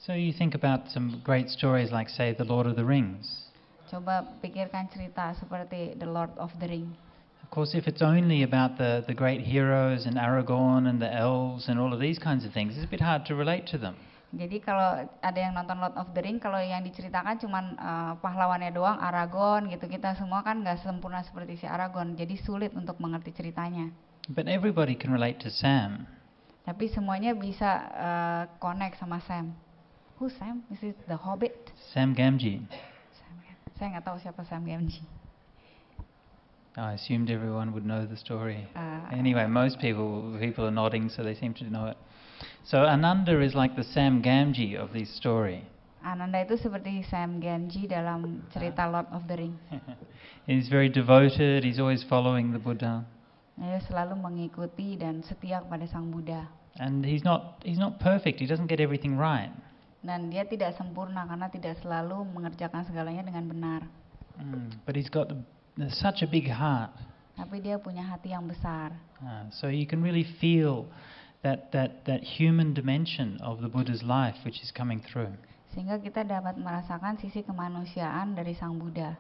So you think about some great stories like, say, The Lord of the Rings. Coba pikirkan cerita seperti The Lord of the Ring. Of course, if it's only about the great heroes and Aragorn and the elves and all of these kinds of things, it's a bit hard to relate to them. Jadi kalau ada yang nonton Lord of the Ring, kalau yang diceritakan cuman pahlawannya doang, Aragorn gitu, kita semua kan nggak sempurna seperti si Aragorn, jadi sulit untuk mengerti ceritanya. But everybody can relate to Sam. Tapi semuanya bisa connect sama Sam. Who's Sam? Is it the Hobbit? Sam Gamgee. Saya nggak tahu siapa Sam Gamgee. I assumed everyone would know the story. Anyway, most people are nodding, so they seem to know it. So Ananda is like the Sam Gamgee of this story. Ananda itu seperti Sam Gamgee dalam cerita Lord of the Ring. He's very devoted. He's always following the Buddha. Dia selalu mengikuti dan setia kepada Sang Buddha. And he's not perfect. He doesn't get everything right. Dan dia tidak sempurna karena tidak selalu mengerjakan segalanya dengan benar. But he's got such a big heart. Tapi dia punya hati yang besar. So you can really feel that human dimension of the Buddha's life which is coming through. Sehingga kita dapat merasakan sisi kemanusiaan dari Sang Buddha.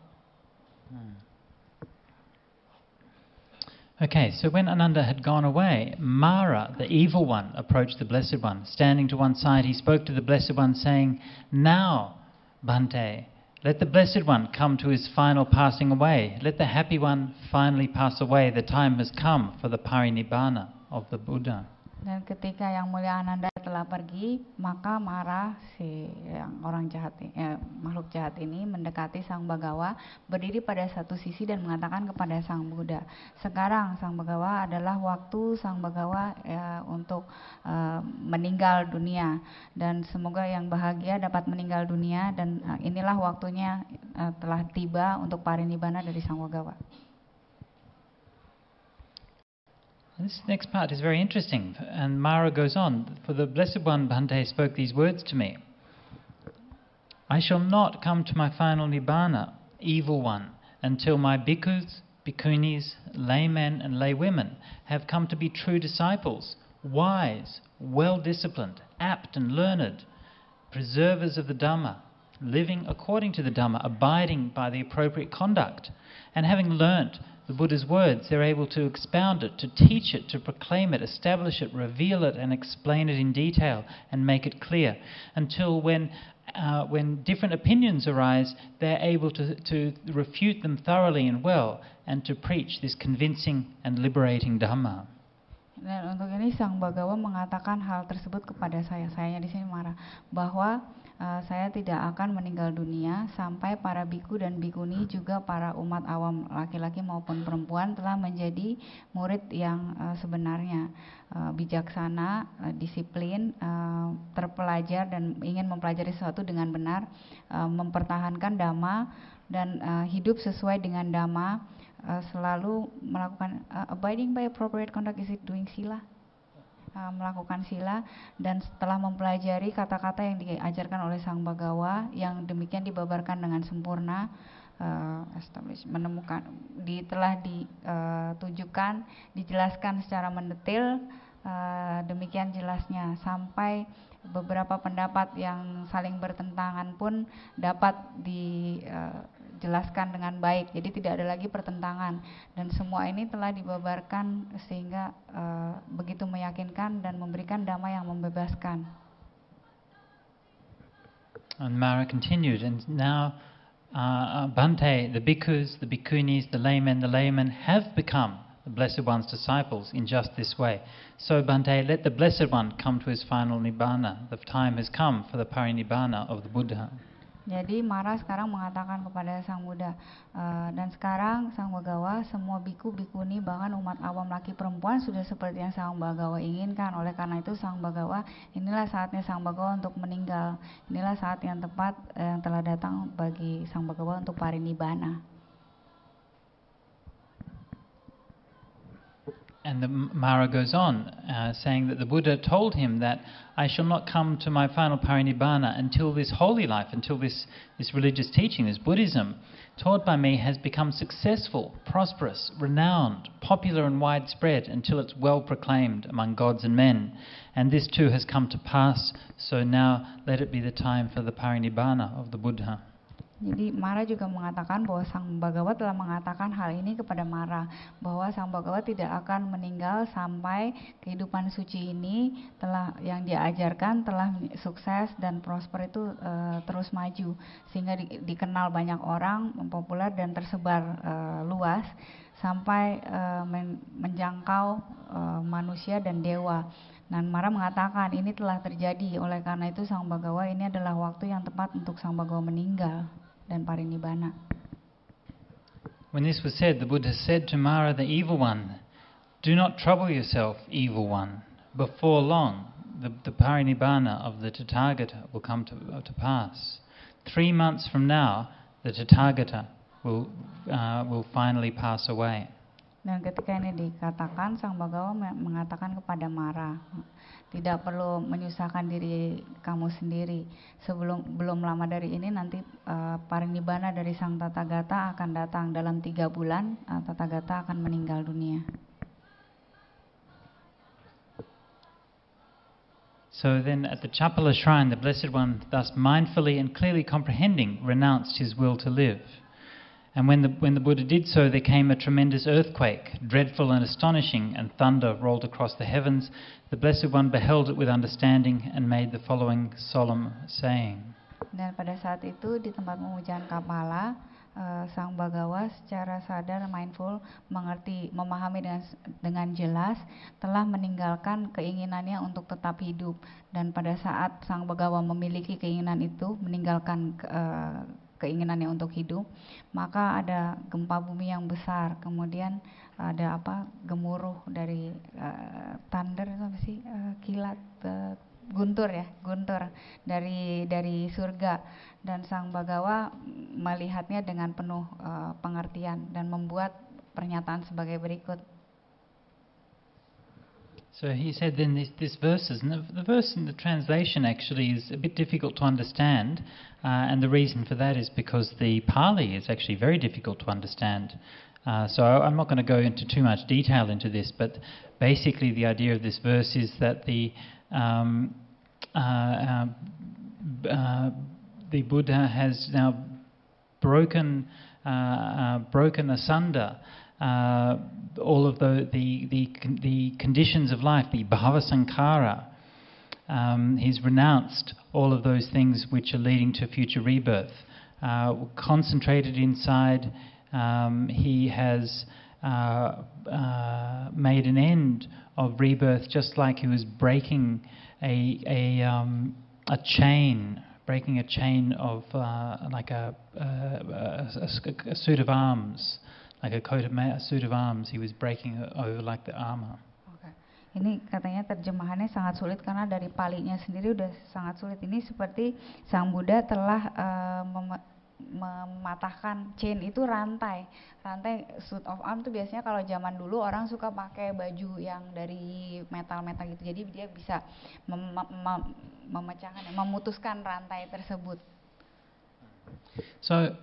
Okay, so when Ananda had gone away, Mara, the evil one, approached the Blessed One. Standing to one side, he spoke to the Blessed One, saying, "Now, Bhante, let the Blessed One come to his final passing away. Let the happy one finally pass away. The time has come for the Parinibbana of the Buddha." Dan ketika Yang Mulia Ananda telah pergi, maka Mara, si yang orang jahat, makhluk jahat ini mendekati Sang Bagawa, berdiri pada satu sisi dan mengatakan kepada Sang Buddha, "Sekarang Sang Bagawa adalah waktu Sang Bagawa untuk meninggal dunia, dan semoga yang bahagia dapat meninggal dunia, dan inilah waktunya telah tiba untuk parinibbana dari Sang Bagawa." This next part is very interesting, and Mara goes on, "For the Blessed One, Bhante, spoke these words to me. I shall not come to my final nibbana, evil one, until my bhikkhus, bhikkhunis, laymen and laywomen have come to be true disciples, wise, well-disciplined, apt and learned, preservers of the Dharma, living according to the Dharma, abiding by the appropriate conduct, and having learnt the Buddha's words, they're able to expound it, to teach it, to proclaim it, establish it, reveal it, and explain it in detail, and make it clear, until when different opinions arise, they're able to refute them thoroughly and well, and to preach this convincing and liberating Dharma." Dan untuk ini Sang Bagawa mengatakan hal tersebut kepada sayanya di sini marah, bahwa saya tidak akan meninggal dunia sampai para biku dan bikuni, juga para umat awam laki-laki maupun perempuan telah menjadi murid yang sebenarnya, bijaksana, disiplin, terpelajar dan ingin mempelajari sesuatu dengan benar, mempertahankan Dhamma dan hidup sesuai dengan Dhamma, selalu melakukan abiding by appropriate conduct, is it doing sila? Melakukan sila, dan setelah mempelajari kata-kata yang diajarkan oleh Sang Bagawa yang demikian dibabarkan dengan sempurna, menemukan telah ditujukan, dijelaskan secara mendetil, demikian jelasnya sampai beberapa pendapat yang saling bertentangan pun dapat dijelaskan dengan baik. Jadi tidak ada lagi pertentangan, dan semua ini telah dibabarkan sehingga begitu meyakinkan dan memberikan Dhamma yang membebaskan. And Mara continued, and now Bhante, the bhikkhus, the bhikkhunis, the laymen have become the Blessed One's disciples in just this way. So Bhante, let the Blessed One come to his final nibbana. The time has come for the parinibbana of the Buddha. Jadi Mara sekarang mengatakan kepada Sang Buddha, dan sekarang Sang Bagawa, semua biku, bikuni, bahkan umat awam laki perempuan sudah seperti yang Sang Bagawa inginkan. Oleh karena itu Sang Bagawa, inilah saatnya Sang Bagawa untuk meninggal. Inilah saat yang tepat yang telah datang bagi Sang Bagawa untuk parinibbana. And the Mara goes on, saying that the Buddha told him that I shall not come to my final parinibbana until this holy life, until this religious teaching, this Buddhism, taught by me has become successful, prosperous, renowned, popular and widespread until it's well proclaimed among gods and men. And this too has come to pass, so now let it be the time for the parinibbana of the Buddha. Jadi Mara juga mengatakan bahwa Sang Bhagawa telah mengatakan hal ini kepada Mara, bahwa Sang Bhagawa tidak akan meninggal sampai kehidupan suci ini yang dia ajarkan telah sukses dan prosper itu terus maju, sehingga dikenal banyak orang, populer dan tersebar luas sampai menjangkau manusia dan dewa. Dan Mara mengatakan ini telah terjadi, oleh karena itu Sang Bhagawa ini adalah waktu yang tepat untuk Sang Bhagawa meninggal dan parinibbana. When this was said, the Buddha said to Mara, the evil one, "Do not trouble yourself, evil one. Before long, the parinibbana of the Tathagata will come to pass. 3 months from now, the Tathagata will finally pass away." Dan ketika ini dikatakan, Sang Bhagawa mengatakan kepada Mara, tidak perlu menyusahkan diri kamu sendiri. Belum lama dari ini nanti parinibbana dari Sang Tathagata akan datang. Dalam 3 bulan Tathagata akan meninggal dunia. So then at the Chapala shrine, the Blessed One, thus mindfully and clearly comprehending, renounced his will to live. And when the Buddha did so, there came a tremendous earthquake, dreadful and astonishing, and thunder rolled across the heavens. The Blessed One beheld it with understanding and made the following solemn saying. Dan pada saat itu di tempat pemujaan Kapala, Sang Bhagawa secara sadar, mindful, memahami dengan jelas, telah meninggalkan keinginannya untuk tetap hidup. Dan pada saat Sang Bhagawa memiliki keinginan itu, meninggalkan keinginannya untuk hidup, maka ada gempa bumi yang besar, kemudian ada gemuruh dari thunder itu apa sih, kilat, guntur dari surga, dan Sang Bhagawa melihatnya dengan penuh pengertian dan membuat pernyataan sebagai berikut. So he said then this verses, and the verse in the translation actually is a bit difficult to understand, and the reason for that is because the Pali is actually very difficult to understand. So I'm not going to go into too much detail into this, but basically the idea of this verse is that the Buddha has now broken asunder all of the conditions of life, the bhava sankhara. He's renounced all of those things which are leading to future rebirth. Concentrated inside, he has made an end of rebirth, just like he was breaking a chain of like a suit of arms. Like a suit of arms, he was breaking over like the armor. Ini katanya terjemahannya sangat sulit karena dari palinya sendiri udah sangat sulit. Ini seperti Sang Buddha telah mematahkan chain, itu rantai suit of arm. Itu biasanya kalau zaman dulu orang suka pakai baju yang dari metal gitu. Jadi dia bisa memecahkan, memutuskan rantai tersebut. So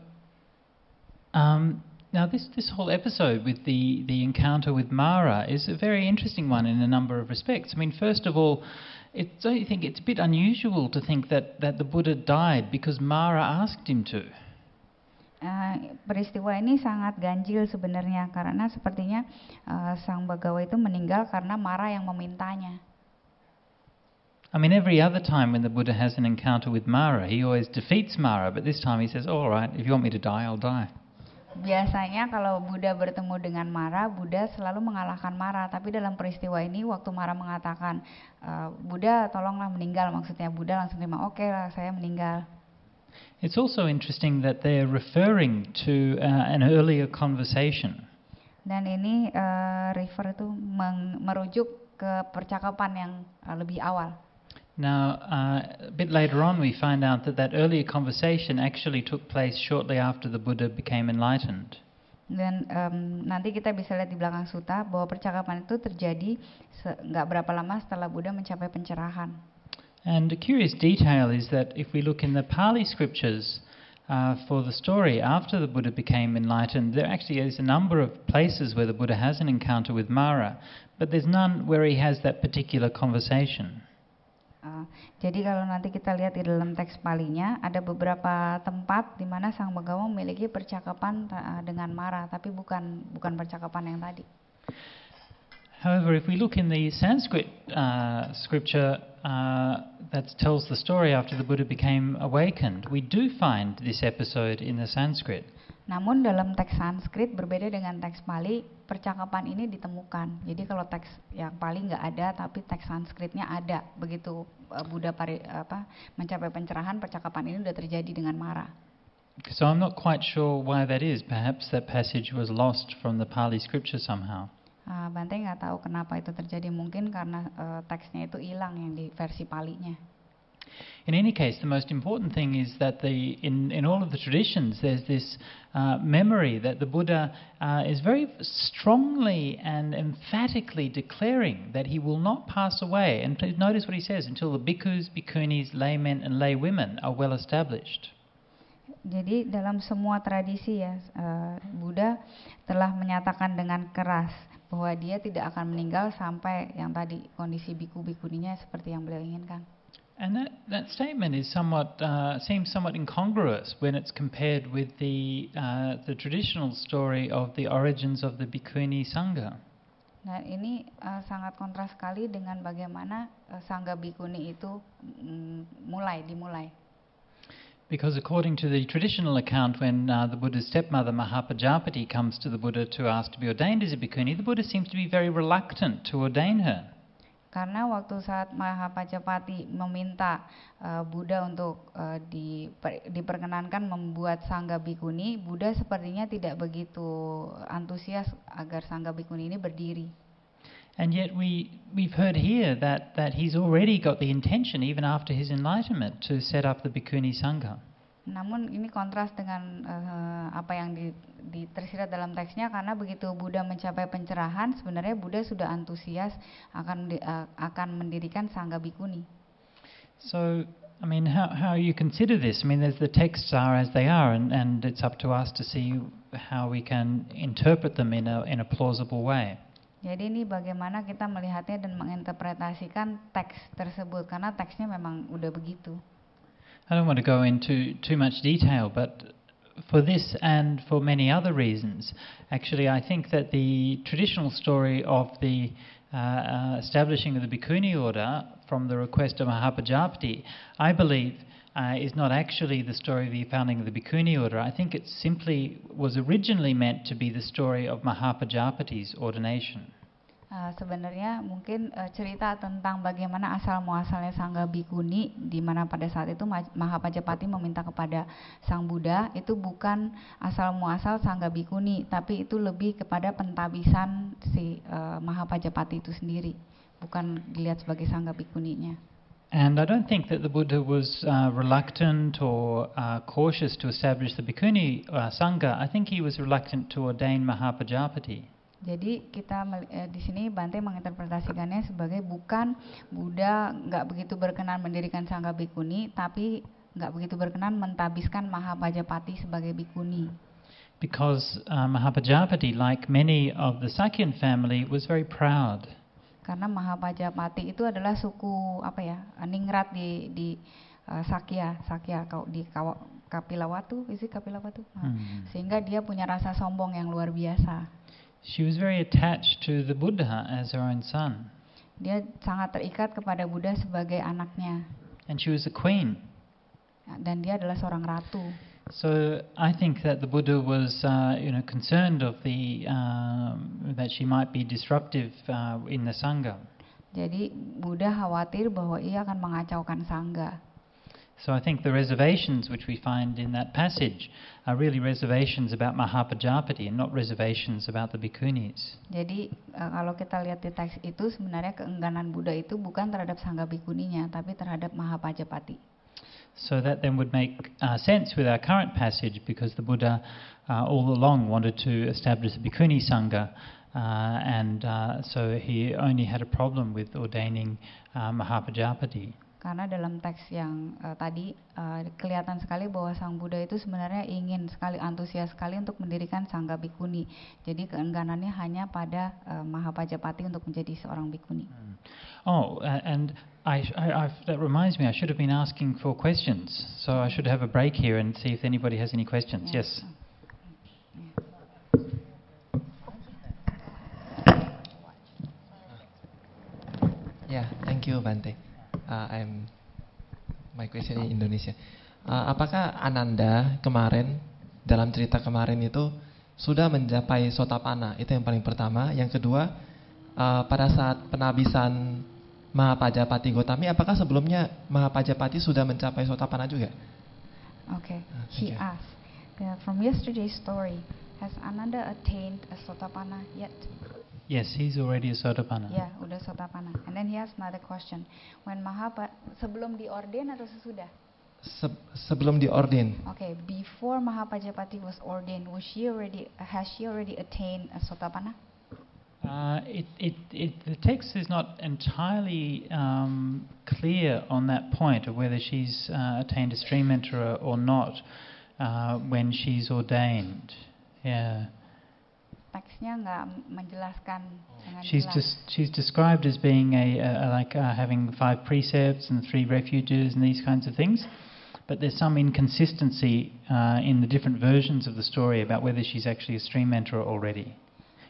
now this whole episode with the encounter with Mara is a very interesting one in a number of respects. I mean, first of all, don't you think it's a bit unusual to think that the Buddha died because Mara asked him to? Peristiwa ini sangat ganjil sebenarnya, karena sepertinya Sang Bhagawa itu meninggal karena Mara yang memintanya. I mean, every other time when the Buddha has an encounter with Mara, he always defeats Mara, but this time he says, "All right, if you want me to die, I'll die." Biasanya kalau Buddha bertemu dengan Mara, Buddha selalu mengalahkan Mara. Tapi dalam peristiwa ini, waktu Mara mengatakan, Buddha tolonglah meninggal, maksudnya Buddha langsung terima, oke lah, saya meninggal. It's also interesting that they're referring to an earlier conversation. Dan ini refer itu merujuk ke percakapan yang lebih awal. Now, a bit later on we find out that earlier conversation actually took place shortly after the Buddha became enlightened. Dan nanti kita bisa lihat di belakang sutta bahwa percakapan itu terjadi nggak berapa lama setelah Buddha mencapai pencerahan. And a curious detail is that if we look in the Pali scriptures for the story after the Buddha became enlightened, there actually is a number of places where the Buddha has an encounter with Mara, but there's none where he has that particular conversation. Jadi kalau nanti kita lihat di dalam teks Palinya, ada beberapa tempat di mana Sang Bhagawa memiliki percakapan dengan Mara, tapi bukan percakapan yang tadi. However, if we look in the Sanskrit scripture that tells the story after the Buddha became awakened, we do find this episode in the Sanskrit. Namun dalam teks Sanskrit berbeda dengan teks Pali, percakapan ini ditemukan. Jadi kalau teks yang Pali nggak ada, tapi teks Sanskritnya ada. Begitu Buddha mencapai pencerahan, percakapan ini sudah terjadi dengan Mara. So I'm not quite sure why that is. Perhaps that passage was lost from the Pali scripture somehow. Bante nggak tahu kenapa itu terjadi. Mungkin karena teksnya itu hilang yang di versi Palinya. In any case, the most important thing is that in all of the traditions there's this memory that the Buddha is very strongly and emphatically declaring that he will not pass away. And please notice what he says, until the bhikkhus, bhikkhunis, laymen and laywomen are well established. Jadi dalam semua tradisi ya, Buddha telah menyatakan dengan keras bahwa dia tidak akan meninggal sampai yang tadi kondisi bhikkhu-bhikkhuninya seperti yang beliau inginkan. And that statement is seems somewhat incongruous when it's compared with the traditional story of the origins of the Bhikkhuni Sangha. Nah ini sangat kontras sekali dengan bagaimana Sangha Bhikkhuni itu dimulai. Because according to the traditional account, when the Buddha's stepmother Maha Parinibbana comes to the Buddha to ask to be ordained as a bhikkhuni, the Buddha seems to be very reluctant to ordain her. Karena waktu saat Maha Parinibbana meminta Buddha untuk diperkenankan membuat Sangha Bhikkhuni, Buddha sepertinya tidak begitu antusias agar Sangha Bhikkhuni ini berdiri. And yet we've heard here that he's already got the intention, even after his enlightenment, to set up the Bhikkhuni Sangha. Namun ini kontras dengan apa yang tersirat dalam teksnya, karena begitu Buddha mencapai pencerahan, sebenarnya Buddha sudah antusias akan mendirikan Sangha Bhikkhuni. So, I mean, how you consider this? I mean, the texts are as they are, and it's up to us to see how we can interpret them in a plausible way. Jadi ini bagaimana kita melihatnya dan menginterpretasikan teks tersebut, karena teksnya memang udah begitu. I don't want to go into too much detail, but for this and for many other reasons, actually I think that the traditional story of the establishing of the Bhikkhuni order from the request of Maha Parinibbana, I believe is not actually the story of the founding of the Bhikkhuni order. I think it simply was originally meant to be the story of Maha Parinibbana's ordination. Sebenarnya mungkin cerita tentang bagaimana asal muasalnya Sangha Bhikkhuni, di mana pada saat itu Maha Parinibbana meminta kepada Sang Buddha, itu bukan asal muasal Sangha Bhikkhuni, tapi itu lebih kepada pentabisan si Maha Parinibbana itu sendiri, bukan dilihat sebagai Sangha Bhikkhuninya. And I don't think that the Buddha was reluctant or cautious to establish the Bhikkhuni Sangha. I think he was reluctant to ordain Maha Parinibbana. Jadi kita di sini Bante menginterpretasikannya sebagai bukan Buddha nggak begitu berkenan mendirikan Sangha Bhikkhuni, tapi nggak begitu berkenan mentabiskan Maha Parinibbana sebagai bhikkhuni. Because Maha Parinibbana, like many of the Sakyan family, was very proud. Karena Maha Parinibbana itu adalah suku ningrat di Sakya di Kapilawatu, Kapilawatu. Sehingga dia punya rasa sombong yang luar biasa. She was very attached to the Buddha as her own son. Dia sangat terikat kepada Buddha sebagai anaknya. And she was a queen. Dan dia adalah seorang ratu. So I think that the Buddha was, concerned of that she might be disruptive in the sangha. Jadi Buddha khawatir bahwa ia akan mengacaukan sangha. So I think the reservations which we find in that passage are really reservations about Maha Parinibbana and not reservations about the bhikkhunis. Jadi kalau kita lihat di teks itu, sebenarnya keengganan Buddha itu bukan terhadap sangha bhikkhuninya, tapi terhadap Maha Parinibbana. So that then would make sense with our current passage, because the Buddha all along wanted to establish a bhikkhuni sangha, and so he only had a problem with ordaining Maha Parinibbana. Karena dalam teks yang tadi kelihatan sekali bahwa Sang Buddha itu sebenarnya ingin sekali, antusias sekali untuk mendirikan sangga bhikkhuni. Jadi keengganannya hanya pada Maha Parinibbana untuk menjadi seorang bhikkhuni. Oh, and that reminds me, I should have been asking for questions. So I should have a break here and see if anybody has any questions. Yes. Yeah, thank you, Bante. My question in Indonesia. Apakah Ananda kemarin, dalam cerita kemarin itu, sudah mencapai Sotapanna? Itu yang paling pertama. Yang kedua, pada saat penabisan Maha Parinibbana Gotami, apakah sebelumnya Maha Parinibbana sudah mencapai Sotapanna juga? Okay, he asked, from yesterday's story, has Ananda attained a Sotapanna yet? Yes, he's already a Sotapanna. Ya, udah Sotapanna. And then he has another question. When sebelum diorden atau sesudah? Sebelum diorden. Okay, before Maha Parinibbana was ordained, has she already attained a Sotapanna? The text is not entirely clear on that point of whether she's attained a stream enterer or not when she's ordained. Yeah. Teksnya nggak menjelaskan dengan jelas. She's described as being having 5 precepts and 3 refuges and these kinds of things, but there's some inconsistency in the different versions of the story about whether she's actually a stream enterer already.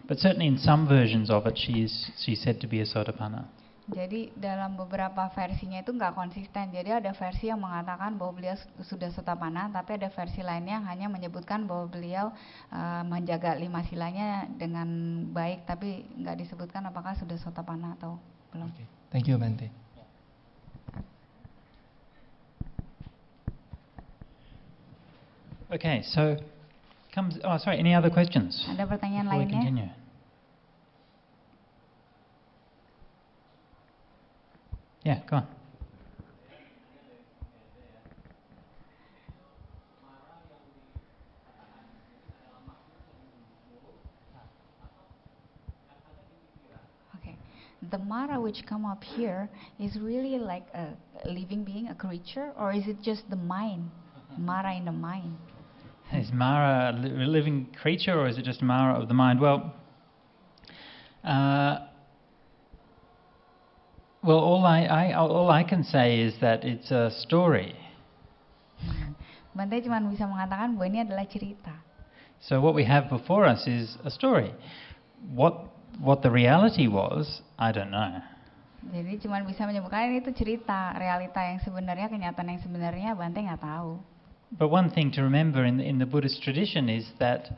But certainly in some versions of it, she's said to be a Sotapanna. Jadi dalam beberapa versinya itu nggak konsisten. Jadi ada versi yang mengatakan bahwa beliau sudah Sotapanna, tapi ada versi lainnya yang hanya menyebutkan bahwa beliau menjaga 5 silanya dengan baik, tapi nggak disebutkan apakah sudah Sotapanna atau belum. Okay. Thank you, Bante. Okay, so any other questions? Ada pertanyaan before we lainnya? continue? Yeah, go on. Okay. The Mara which come up here is really like a living being, a creature, or is it just the mind? Mara in the mind? Is Mara a living creature, or is it just Mara of the mind? Well, all I can say is that it's a story. Bante cuma bisa mengatakan bahwa ini adalah cerita. So what we have before us is a story. What the reality was, I don't know. Jadi cuma bisa menyebutkan ini itu cerita, realita yang sebenarnya, kenyataan yang sebenarnya Bante nggak tahu. But one thing to remember in the Buddhist tradition is that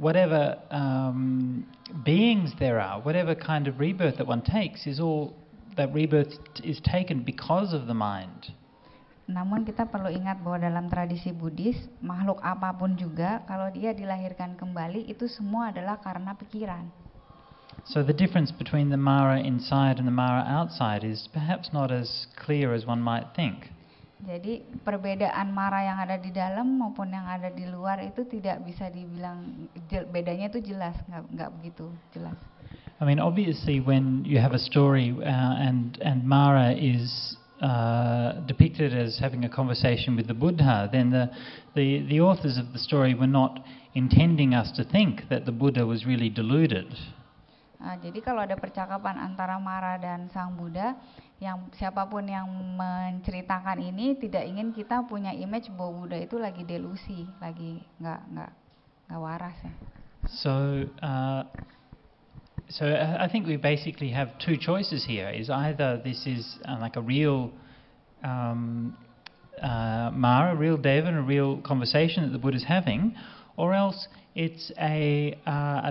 whatever beings there are, whatever kind of rebirth that one takes, that rebirth is taken because of the mind. Namun kita perlu ingat bahwa dalam tradisi Buddhis, makhluk apapun juga kalau dia dilahirkan kembali itu semua adalah karena pikiran. So the difference between the Mara inside and the Mara outside is perhaps not as clear as one might think. Jadi perbedaan Mara yang ada di dalam maupun yang ada di luar itu tidak bisa dibilang bedanya itu jelas, nggak begitu jelas. I mean, obviously, when you have a story and Mara is depicted as having a conversation with the Buddha, then the authors of the story were not intending us to think that the Buddha was really deluded. Jadi kalau ada percakapan antara Mara dan Sang Buddha, yang siapapun yang menceritakan ini tidak ingin kita punya image bahwa Buddha itu lagi delusi, lagi nggak waras ya. So I think we basically have 2 choices here. Is either this is like a real Mara, real Deva, and a real conversation that the Buddha is having, or else it's a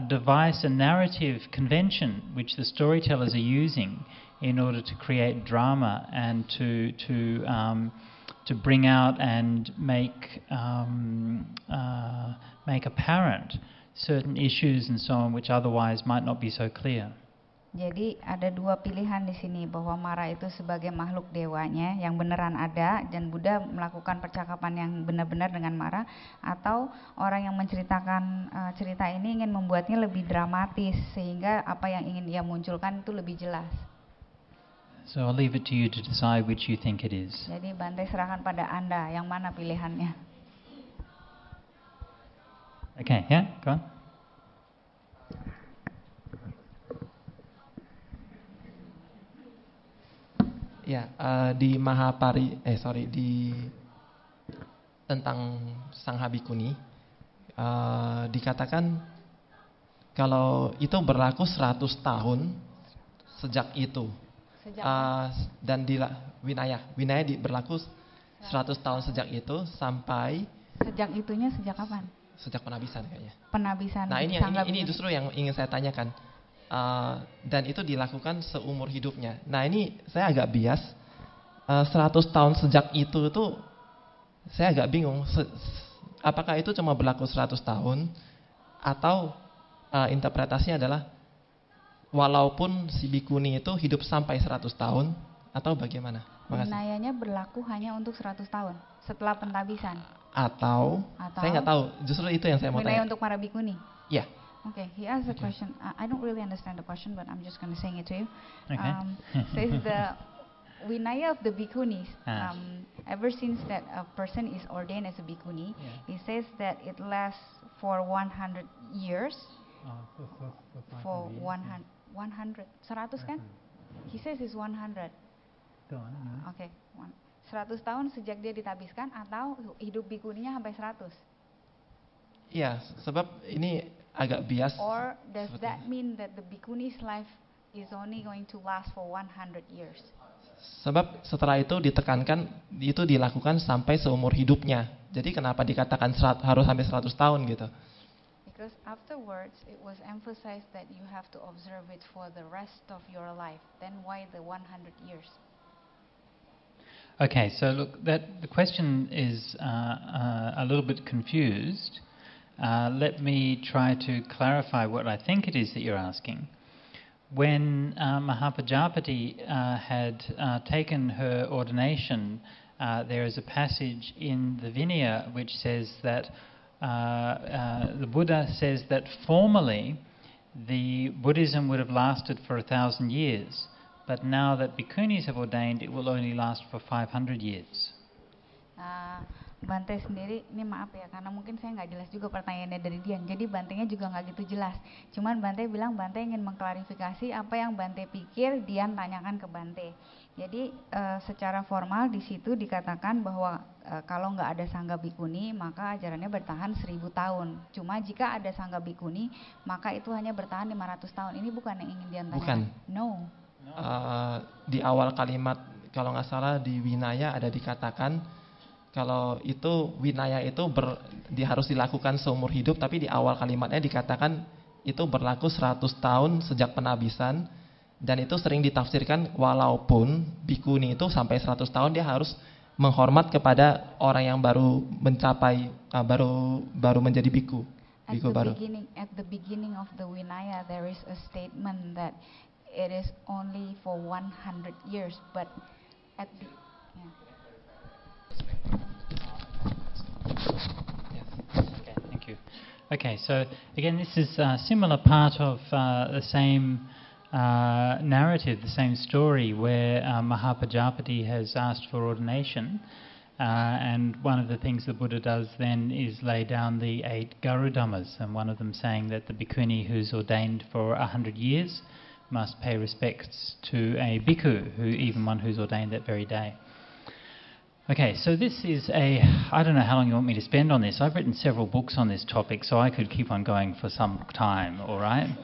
device, a narrative convention which the storytellers are using in order to create drama and to bring out and make apparent certain issues and so on which otherwise might not be so clear. Jadi ada dua pilihan di sini, bahwa Mara itu sebagai makhluk dewanya yang beneran ada dan Buddha melakukan percakapan yang benar-benar dengan Mara, atau orang yang menceritakan cerita ini ingin membuatnya lebih dramatis sehingga apa yang ingin ia munculkan itu lebih jelas. So I'll leave it to you to decide which you think it is. Jadi Bante serahkan pada Anda, yang mana pilihannya. Okay, yeah, go on. Ya, di di tentang sang habikuni dikatakan kalau itu berlaku 100 tahun sejak itu. Dan di winaya berlaku 100 tahun sejak itu sampai Sejak itunya sejak kapan? Sejak penabisan kayaknya. Penabisan. Nah, ini justru yang ingin saya tanyakan. Dan itu dilakukan seumur hidupnya. Nah, ini saya agak bias. 100 tahun sejak itu saya agak bingung. Apakah itu cuma berlaku 100 tahun atau interpretasinya adalah walaupun si bikuni itu hidup sampai 100 tahun atau bagaimana? Winayanya berlaku hanya untuk 100 tahun setelah pentabisan. Atau saya nggak tahu. Justru itu yang saya mau tanya. Winaya untuk para bikuni. Ya. Yeah. Okay, he asked a question. I don't really understand the question, but I'm just going to sing it to you. Okay. Says the Vinaya of the bhikkhunis, ever since that a person is ordained as a bhikkhuni, he says that it lasts for 100 years. For 100, 100 kan? He says it's 100. Okay, 100 tahun sejak dia ditabiskan atau hidup bhikkhuninya sampai 100. Iya, sebab ini agak bias. Or does that mean that the bhikkhuni's life is only going to last for 100 years? Sebab setelah itu ditekankan itu dilakukan sampai seumur hidupnya. Jadi kenapa dikatakan harus sampai 100 tahun gitu? Because afterwards it was emphasized that you have to observe it for the rest of your life. Then why the 100 years? Okay, so look, the question is a little bit confused. Let me try to clarify what I think it is that you're asking. When Maha Parinibbana had taken her ordination, there is a passage in the Vinaya which says that the Buddha says that formerly the Buddhism would have lasted for 1,000 years, but now that bhikkhunis have ordained, it will only last for 500 years. Bante sendiri, ini maaf ya, karena mungkin saya nggak jelas juga pertanyaannya dari Dian, jadi Bantenya juga nggak gitu jelas. Cuman Bante bilang Bante ingin mengklarifikasi apa yang Bante pikir Dian tanyakan ke Bante. Jadi secara formal di situ dikatakan bahwa kalau nggak ada sangga bhikkhuni maka ajarannya bertahan 1000 tahun. Cuma jika ada sangga bhikkhuni maka itu hanya bertahan 500 tahun. Ini bukan yang ingin Dian tanyakan. Bukan. No. Di awal kalimat kalau nggak salah di Vinaya ada dikatakan kalau itu winaya itu harus dilakukan seumur hidup, tapi di awal kalimatnya dikatakan itu berlaku 100 tahun sejak penabisan, dan itu sering ditafsirkan walaupun bhikkhuni itu sampai 100 tahun dia harus menghormat kepada orang yang baru mencapai baru menjadi bhikkhu. At the beginning of the winaya there is a statement that it is only for 100 years, but at the Yes. Okay, thank you. Okay, so again, this is a similar part of the same narrative, the same story, where Maha Parinibbana has asked for ordination, and one of the things the Buddha does then is lay down the 8 Garudhammas, and one of them saying that the bhikkhuni who's ordained for 100 years must pay respects to a bhikkhu, even one who's ordained that very day. Okay, so this is I don't know how long you want me to spend on this. I've written several books on this topic, so I could keep on going for some time, all right?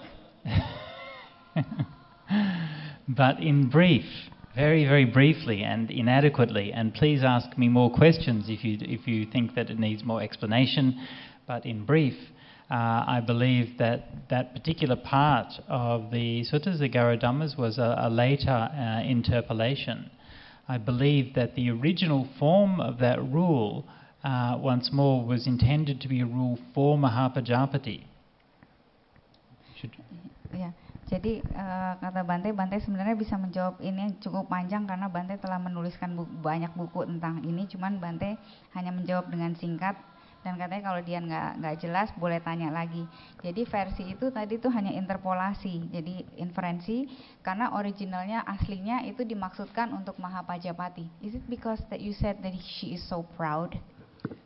But in brief, very, very briefly and inadequately, and please ask me more questions if you think that it needs more explanation, but in brief, I believe that particular part of the suttas, the Garudhammas, was a later interpolation. I believe that the original form of that rule, once more, was intended to be a rule for Maha Parinibbana. Ya, Jadi kata Bante sebenarnya bisa menjawab ini cukup panjang karena Bante telah menuliskan banyak buku tentang ini. Cuman Bante hanya menjawab dengan singkat dan katanya kalau dia nggak jelas boleh tanya lagi. Jadi versi itu tadi tuh hanya interpolasi, jadi inferensi karena originalnya aslinya itu dimaksudkan untuk Maha Pajapati. Is it because that you said that she is so proud?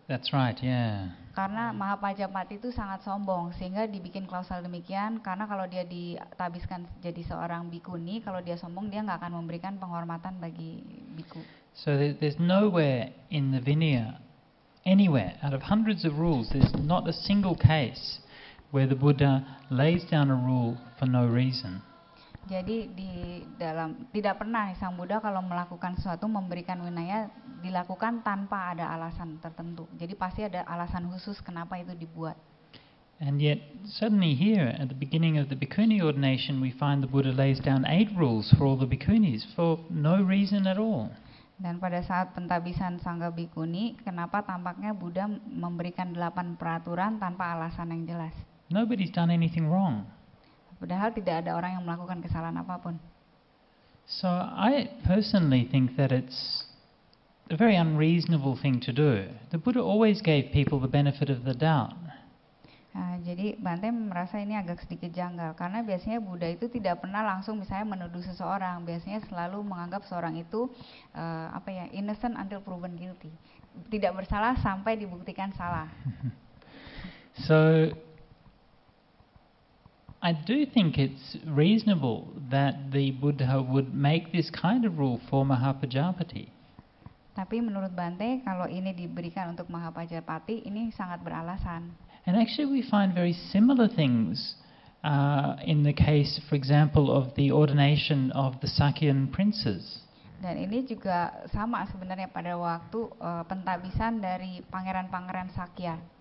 That's right, yeah. Karena Maha Pajapati itu sangat sombong sehingga dibikin klausal demikian karena kalau dia ditabiskan jadi seorang bikuni, kalau dia sombong dia nggak akan memberikan penghormatan bagi biku. So there's nowhere in the Vinaya, anywhere out of hundreds of rules, there's not a single case where the Buddha lays down a rule for no reason. Jadi tidak pernah Sang Buddha kalau melakukan sesuatu memberikan winaya dilakukan tanpa ada alasan tertentu. Jadi pasti ada alasan khusus kenapa itu dibuat. And yet suddenly here at the beginning of the bhikkhuni ordination we find the Buddha lays down 8 rules for all the bhikkhunis for no reason at all. Dan pada saat pentabisan sangga bhikkhuni, kenapa tampaknya Buddha memberikan 8 peraturan tanpa alasan yang jelas? Nobody's done anything wrong. Padahal tidak ada orang yang melakukan kesalahan apapun. So I personally think that it's a very unreasonable thing to do. The Buddha always gave people the benefit of the doubt. Jadi Bante merasa ini agak sedikit janggal karena biasanya Buddha itu tidak pernah langsung misalnya menuduh seseorang, biasanya selalu menganggap seorang itu innocent until proven guilty, tidak bersalah sampai dibuktikan salah. So I do think it's reasonable that the Buddha would make this kind of rule for Maha Pajapati. Tapi menurut Bante kalau ini diberikan untuk Maha Pajapati ini sangat beralasan. And actually we find very similar things in the case, for example, of the ordination of the Sakyan princes. Dan ini juga sama sebenarnya pada waktu pentabisan dari pangeran-pangeran Sakya.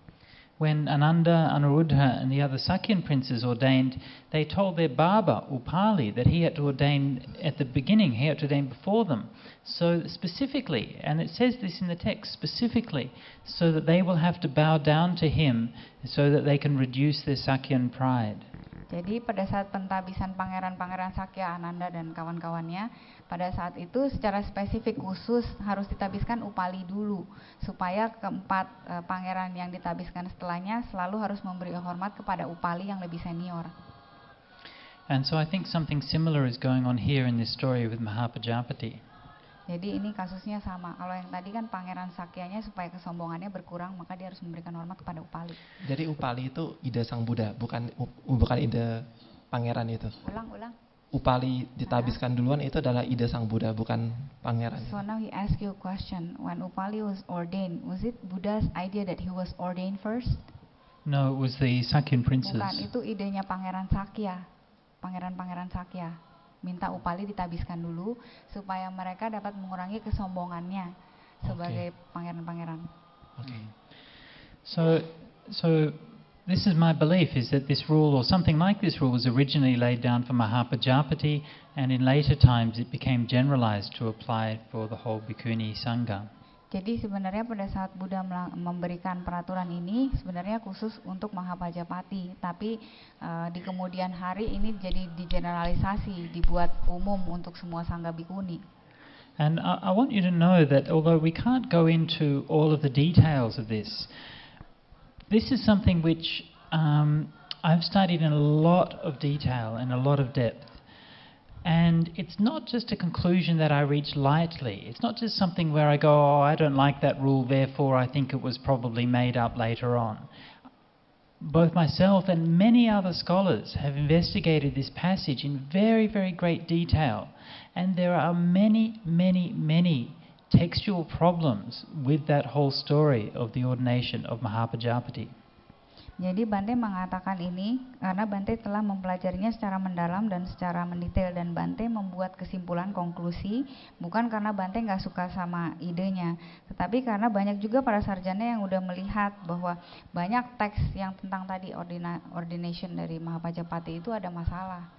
When Ananda, Anuruddha and the other Sakyan princes ordained, they told their Baba, Upali, that he had to ordain at the beginning, he had to ordain before them. So specifically, and it says this in the text, specifically, so that they will have to bow down to him so that they can reduce their Sakyan pride. Jadi pada saat pentabisan pangeran-pangeran Sakya, Ananda dan kawan-kawannya, pada saat itu secara spesifik khusus harus ditabiskan Upali dulu, supaya keempat pangeran yang ditabiskan setelahnya selalu harus memberi hormat kepada Upali yang lebih senior. And so I think something similar is going on here in this story with Maha Pajapati. Jadi ini kasusnya sama. Kalau yang tadi kan pangeran Sakyanya supaya kesombongannya berkurang, maka dia harus memberikan hormat kepada Upali. Jadi Upali itu ide Sang Buddha, bukan ide pangeran itu. Ulang. Upali ditabiskan duluan itu adalah ide Sang Buddha, bukan pangeran. So now he ask you a question. When Upali was ordained, was it Buddha's idea that he was ordained first? No, it was the Sakyan princes. Bukan, itu idenya pangeran Sakya. Pangeran-pangeran Sakya minta Upali ditabiskan dulu supaya mereka dapat mengurangi kesombongannya sebagai pangeran-pangeran. Okay. So this is my belief, is that this rule or something like this rule was originally laid down for Maha Pajapati, and in later times it became generalized to apply for the whole Bhikkhuni Sangha. Jadi sebenarnya pada saat Buddha memberikan peraturan ini sebenarnya khusus untuk Maha Pajapati, tapi di kemudian hari ini jadi digeneralisasi, dibuat umum untuk semua sangga bhikkhuni. And I want you to know that although we can't go into all of the details of this is something which I've studied in a lot of detail and a lot of depth. And it's not just a conclusion that I reach lightly. It's not just something where I go, oh, I don't like that rule, therefore I think it was probably made up later on. Both myself and many other scholars have investigated this passage in very, very great detail. And there are many, many, many textual problems with that whole story of the ordination of Maha Pajapati. Jadi Bante mengatakan ini karena Bante telah mempelajarinya secara mendalam dan secara mendetail, dan Bante membuat kesimpulan konklusi bukan karena Bante nggak suka sama idenya, tetapi karena banyak juga para sarjana yang udah melihat bahwa banyak teks yang tentang tadi ordination dari Maha Pajapati itu ada masalah.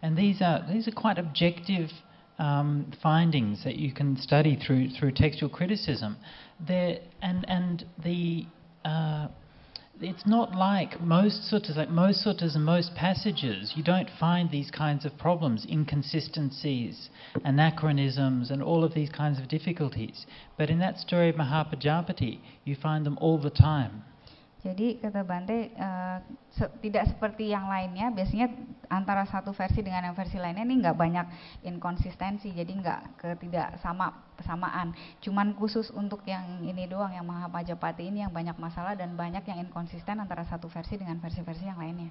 And these are quite objective findings that you can study through textual criticism. it's not like most suttas and most passages. You don't find these kinds of problems, inconsistencies, anachronisms, and all of these kinds of difficulties. But in that story of Maha Parinibbana, you find them all the time. Jadi kata Bante, tidak seperti yang lainnya. Biasanya antara satu versi dengan yang versi lainnya ini nggak banyak inkonsistensi, jadi nggak kesamaan. Cuman khusus untuk yang ini doang, yang Maha Parinibbana ini yang banyak masalah dan banyak yang inkonsisten antara satu versi dengan versi-versi yang lainnya.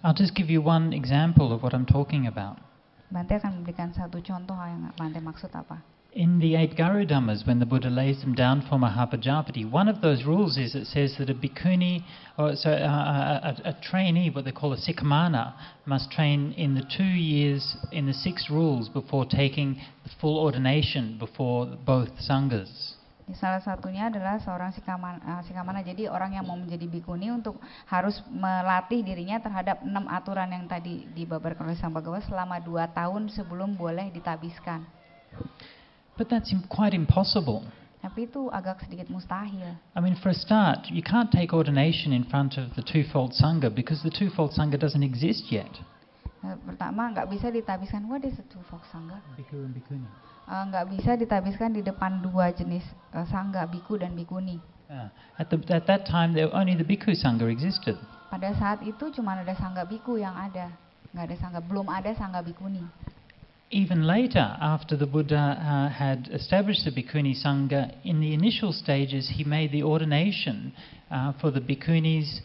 I'll just give you one example of what I'm talking about. Bante akan memberikan satu contoh yang Bante maksud apa. In the 8 Garudhammas, when the Buddha lays them down for Maha Parinibbana, one of those rules is it says that a bhikkhuni, or a trainee, what they call a sikhamana, must train in the 2 years in the 6 rules before taking the full ordination before both sanghas. Salah satunya adalah seorang sikamana. Jadi orang yang mau menjadi bhikkhuni untuk harus melatih dirinya terhadap 6 aturan yang tadi dibabarkan oleh Sang Bhagawa selama 2 tahun sebelum boleh ditabiskan. But that's quite impossible. Tapi itu agak sedikit mustahil. I mean, for a start, you can't take ordination in front of the twofold sangha because the twofold sangha doesn't exist yet. Pertama, nggak bisa ditabiskan. What is a twofold sangha? Bhikkhu and bhikkhuni. Nggak bisa ditabiskan di depan 2 jenis sangha, bhikkhu dan bhikkhuni. At that time, only the bhikkhu sangha existed. Pada saat itu cuma ada sangha bhikkhu yang ada, belum ada sangha bhikkhuni. Even later, after the Buddha had established the Bhikkhuni Sangha, in the initial stages he made the ordination for the bhikkhunis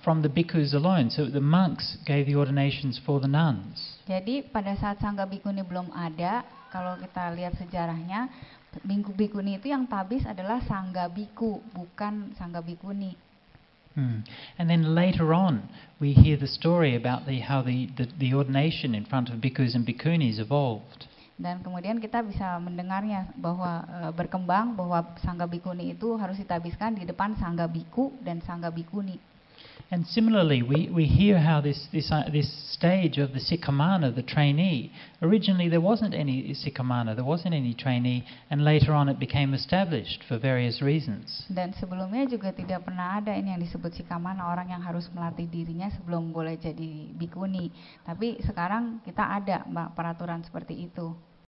from the bhikkhus alone. So the monks gave the ordinations for the nuns. Jadi pada saat sangha bhikkhuni belum ada, kalau kita lihat sejarahnya, bhikkhuni itu yang tabis adalah sangha bhikkhu, bukan sangha bhikkhuni. And then later on, we hear the story about how the ordination in front of bhikkhus and bhikkhunis evolved. Dan kemudian kita bisa mendengarnya bahwa berkembang bahwa sangha bhikkhuni itu harus ditabiskan di depan sangha bhikkhu dan sangha bhikkhuni. And similarly, we hear how this stage of the sikhamana, the trainee, originally there wasn't any sikhamana, there wasn't any trainee, and later on it became established for various reasons. Dan sebelumnya juga tidak pernah ada ini yang disebut sikhamana, orang yang harus melatih dirinya sebelum boleh jadi bhikkhuni. Tapi sekarang kita ada peraturan seperti itu.